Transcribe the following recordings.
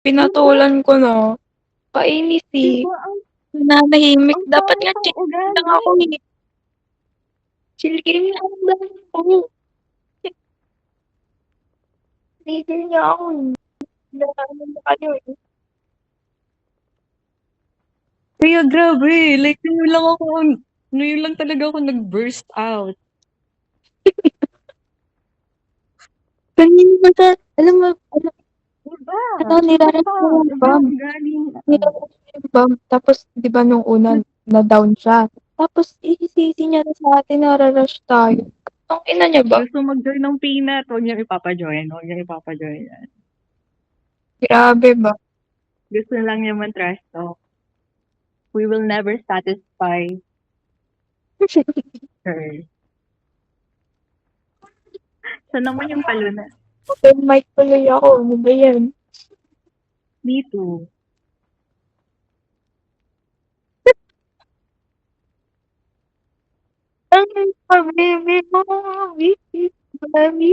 'Di pinatulan ko na. Kainis, eh. ba Nananahimik. ang Dapat nga pangit ng chill lang ugali. ako, eh. Chill game lang ako. Tigil niya ako, eh. Inaano na kayo, eh. Kaya grabe, like ngayon lang talaga ako nag-burst out. Kanina pa siya alam mo Diba? niraras Basta, niya yung iba bomb. yung ugali niya. Niraras niya yung bomb. Tapos 'di ba nung una na-down siya. Tapos isisisi niya na sa atin nara-rush tayo. Tangina niya ba? Gusto mag-join ng peanut, huwag niyang ipapa-join, huwag niyang ipapa-join yan. Grabe ba? Gusto lang niya man-trash talk. We will never satisfy her. Saan naman yung paluna? Open mic tuloy ako. Ano ba yan? Me too. Ang pag-baby mo, baby, baby.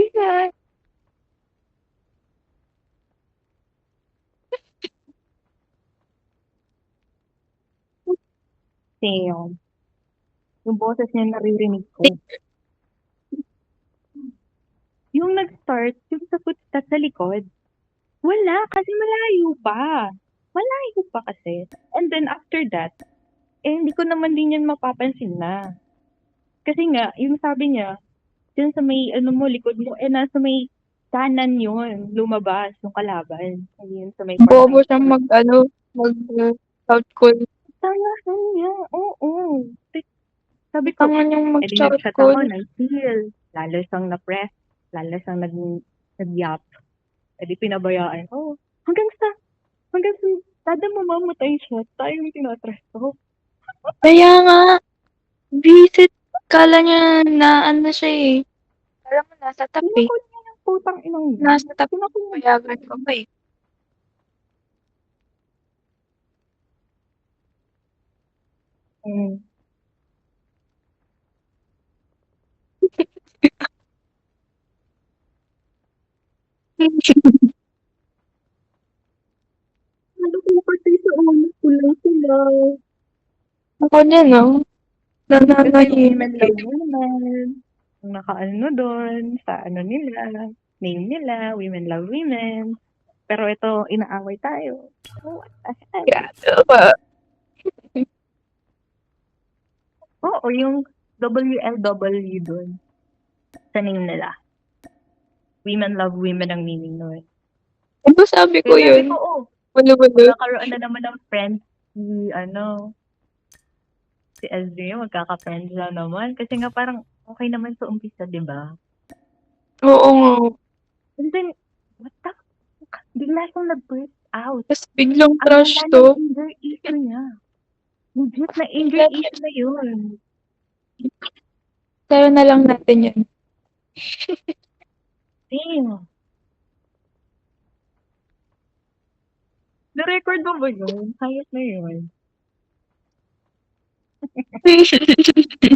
Same. Yung boses niya naririnig ko. Yung nag-start, yung sa footsteps sa likod. Wala, kasi malayo pa. Malayo pa kasi. And then after that, hindi ko naman din yan mapapansin na. Kasi nga, yung sabi niya, dun sa may, likod mo, nasa may kanan yun, lumabas, yung kalaban. Hindi yun sa may part Bobo ng siyang likod. mag-shout call. Tangahan niya, oo. Sabi ko, Tanga niyang edi mag-shout nag-chat call. ako, nag-feel. Lalo siyang na-press, lalo siyang nag-yap. Edi pinabayaan. Oh, hanggang sa, tada mamamatay siya, tayo yung tinatress ko. Kaya nga, visit. Kala niya na ano siya eh. Alam mo, nasa tabi. Tinakot niya yung putang inang yan. Nasa tabi. Tinakot niya. Payagan ko pa eh. Hmm. Ano ko patay sa ulo ko lang sila. Ako din, no? Kasi yung women Nananahimik eh. love women, yung nakaano doon, sa ano nila, name nila, women love women. Pero ito, inaaway tayo. What the heck? Grabe ba? Oo, yung WLW doon, sa name nila. Women love women ang meaning nun. Ano sabi ko Kaya sabi yun? ko, oh, Walo-walo. magkakaroon na naman ng friends si SJ, magkaka-friends na naman. Kasi nga parang okay naman sa umpisa, di ba? Oo nga. And then, what the fuck? Bigla siyang nag-burst out. Tapos biglang Ang trash lala ng to. anger issue niya. Legit na anger Biglang issue na yun. Pero na lang natin yun. Damn. Na-record mo ba yun? Hayat na yun. Sabi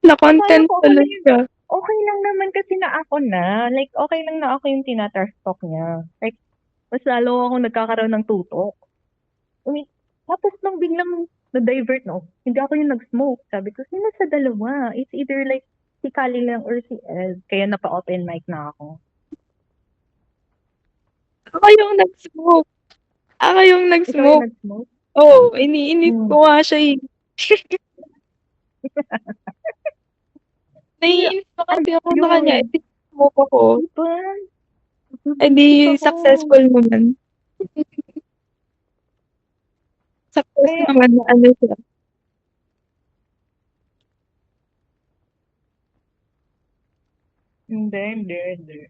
Na-content ko, tuloy siya. okay lang naman kasi na ako na. Like, okay lang na ako yung tinatrash talk niya. Like, mas lalo ako nagkakaroon ng tutok. I mean, tapos nung biglang na-divert, no? Hindi ako yung nag-smoke. Sabi ko, sino sa dalawa? It's either like si Kali lang or si Ed. Kaya napa-open mic na ako. Ako yung nag-smoke. Ako yung Ikaw yung nag-smoke. nag-smoke? Oo, iniinit Hmm. ko nga siya eh. Kaya, Naiinis na kasi ako sa kanya. yun. Eh, di smoke ako. Diba? Eh di Nabibisit ako. successful naman. Success Kaya, naman na ano siya. hindi.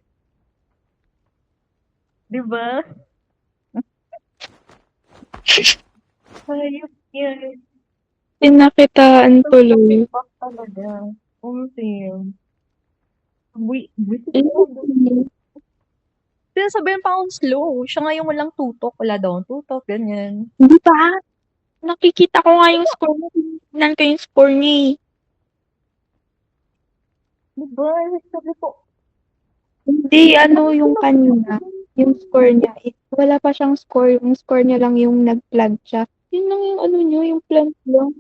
Diba? Hayop yan. Pinakitaan Ang tuloy. pakpak talaga. Same. Visit Eh, ako. Sinasabihan pa akong slow. Siya nga yung walang tutok. Wala daw akong tutok. Ganyan. Di ba? Nakikita ko nga yung score niya. Tingnan ko yung score niya eh. Diba? Sabi ko, Hindi, ano ano yung sinabi kanina. ko? Yung score niya is wala pa siyang score, yung score niya lang yung nag-plant siya. Yun lang yung ano niya, yung plant lang.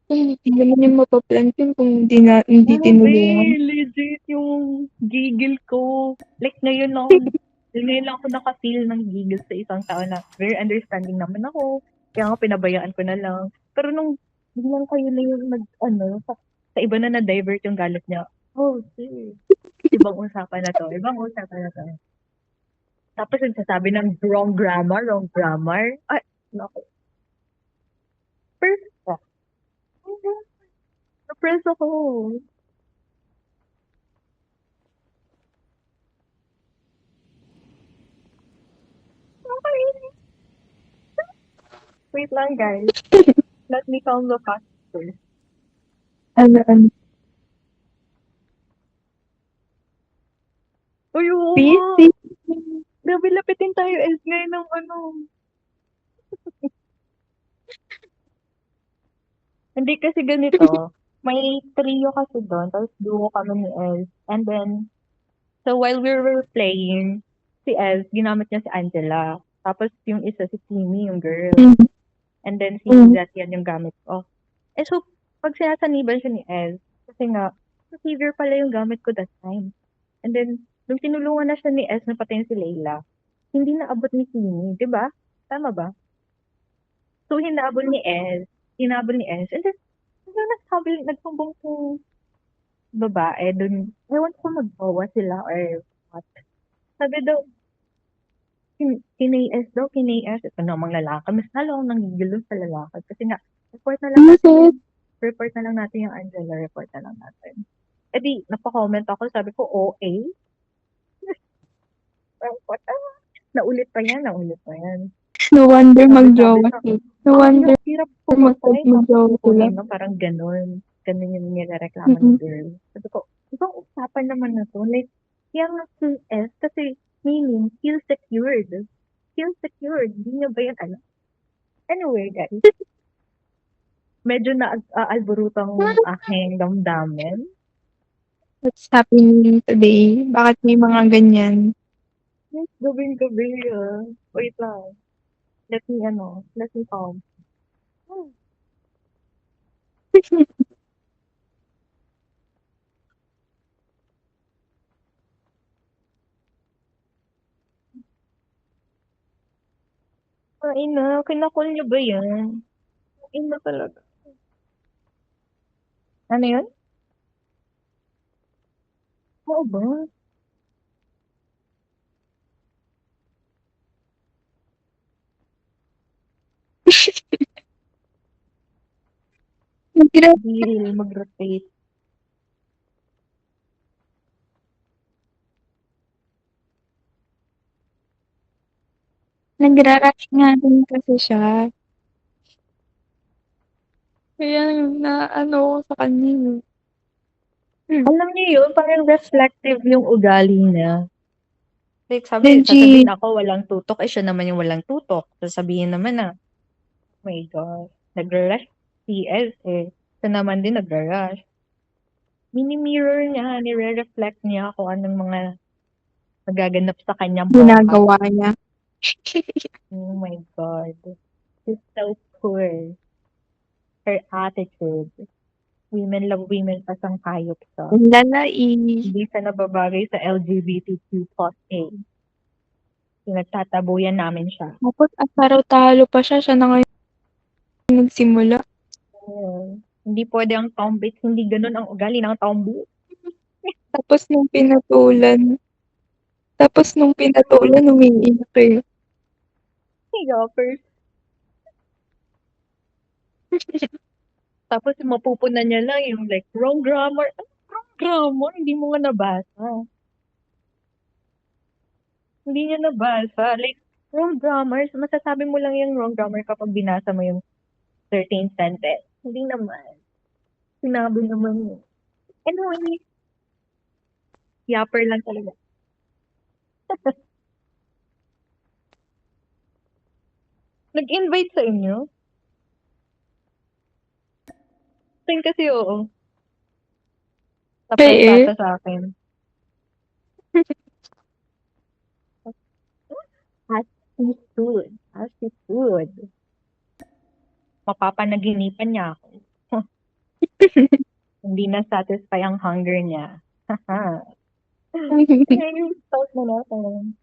Hindi naman yung mapa-plant yun kung hindi Grabe, tinulungan. legit yung gigil ko. Like, ngayon lang ako naka-feel ng gigil sa isang tao na very understanding naman ako. Kaya nga pinabayaan ko na lang. Pero nung biglang kayo na yung sa iba na na-divert yung galit niya. Oh, sis. Ibang usapan na to. Ibang usapan na to. Tapos nagsasabi ng wrong grammar, wrong grammar. Ay, naku. Perfect. Na-press ako. Okay. Wait lang, guys. Let me calm the fast first. Ano. Uy, oo nga. Busy. Grabe, lapitin tayo is ngayon ng Hindi kasi ganito. May trio kasi doon. Tapos duo kami ni Ez. And then, so while we were playing, si Ez, ginamit niya si Angela. Tapos yung isa si Timmy, yung girl. Mm. And then si Mm. Zatian yung gamit ko. So, pag sinasaniban siya ni Ez, kasi nga, receiver pala yung gamit ko that time. And then, nung tinulungan na siya ni Ez na patayin si Layla, hindi na abot ni Timmy, di ba? Tama ba? So, hinabol ni Ez. And then, nagsumbong kong babae dun. Ewan ko magbawa sila or what. Sabi daw, kinayas daw, kinayas. Ito namang lalaki. Mas lalo akong nanggigil dun sa lalaki. Kasi nga, report na lang natin Bakit? report na lang natin yung Angela, report na lang natin. Eh di, napaka-comment ako, sabi ko, OA. What? Naulit pa yan, naulit pa yan. No wonder Sabi mag-jowa na, sila. No ang wonder hirap-hirap pumatay, tapos mag-jowa sila. kukunin, no? Parang ganun. Ganun yung nilareklamo ng Mm-mm. girl. Sabi ko, ibang usapan naman na to. Like, kaya nga CS, kasi meaning, feel secured. Feel secured. Hindi niya ba yan alam? Anyway, guys, medyo na-alborotang aking damdamin. What's happening today? Bakit may mga ganyan? Yes, gabing-gabi, Wait lang. Let me calm. Ay na, kinakol niyo ba yan? Ay na talaga. Ano yun? Oo ba? Nagra- Deal, mag-rotate. Nagra-rush nga din kasi siya. Kaya na ano ko sa kanya. Alam niyo yun, parang reflective yung ugali niya. Like, Legit. sasabihin ako walang tutok, siya naman yung walang tutok. Sasabihin naman na, oh my God, nag-rush CS Siya naman din nag-rush. Mini-mirror niya, nire-reflect niya kung anong mga nagaganap sa kanyang buhay. Ginagawa niya. Oh my God. She's so poor. Her attitude. Women love women pa sang hayop siya. Ang lalai. Hindi siya nababagay sa LGBTQ plus A. Pinagtatabuyan namin siya. Tapos talo pa siya. Siya na ngayon nagsimula. Hindi pwede ang tomboy. Hindi ganun ang ugali ng tomboy. Tapos nung pinatulan, umiiyak eh. Yoppers. Tapos mapupunan niya lang yung like, wrong grammar. Ano wrong grammar? Hindi mo nga nabasa. Hindi niya nabasa. Like, wrong grammar. Masasabi mo lang yung wrong grammar kapag binasa mo yung certain sentence. Hindi naman. Sinabi naman yun. Anyway, yapper lang talaga. Nag-invite sa inyo? Tingin kasi oo. Surprise Eh, ata sa akin. At Fast food. Fast food. Mapapanaginipan niya ako. Hindi na satisfy ang hunger niya. Haha. Start na natin.